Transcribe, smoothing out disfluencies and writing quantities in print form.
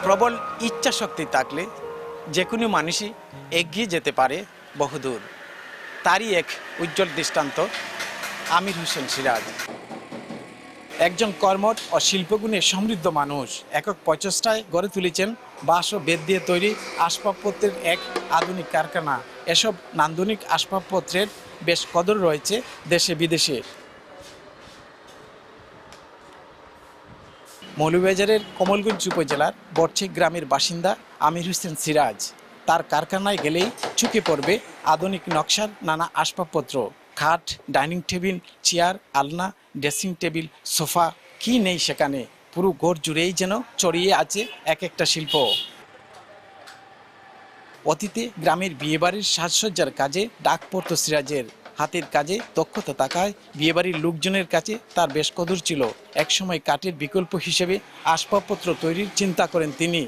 প্রবল ইচ্ছা শক্তি থাকলে যে কোনো মানুষই এগিয়ে যেতে পারে বহুদূর। তারই এক উজ্জ্বল দৃষ্টান্ত আমির হোসেন সিরাজ। একজন কর্মঠ ও শিল্পগুণে সমৃদ্ধ মানুষ একক প্রচেষ্টায় গড়ে তুলেছেন বাঁশ ও বেত দিয়ে তৈরি আসবাবপত্রের এক আধুনিক কারখানা। এসব নান্দনিক আসবাবপত্রের বেশ কদর রয়েছে দেশে বিদেশে। মৌলভীবাজারের কমলগঞ্জ উপজেলার বরছি গ্রামের বাসিন্দা আমির হোসেন সিরাজ। তার কারখানায় গেলেই চোখে পড়বে আধুনিক নকশার নানা আসবাবপত্র, খাট, ডাইনিং টেবিল, চেয়ার, আলনা, ড্রেসিং টেবিল, সোফা, কি নেই সেখানে। পুরো ঘর জুড়েই যেন ছড়িয়ে আছে এক একটা শিল্প। অতীতে গ্রামের বিয়েবাড়ির সাজসজ্জার কাজে ডাক পড়তো সিরাজের। হাতের কাজে দক্ষতা থাকায় বিয়েবাড়ির লোকজনের কাছে তার বেশ কদর ছিল। একসময় কাঠের বিকল্প হিসেবে আসবাবপত্র তৈরির চিন্তা করেন তিনি।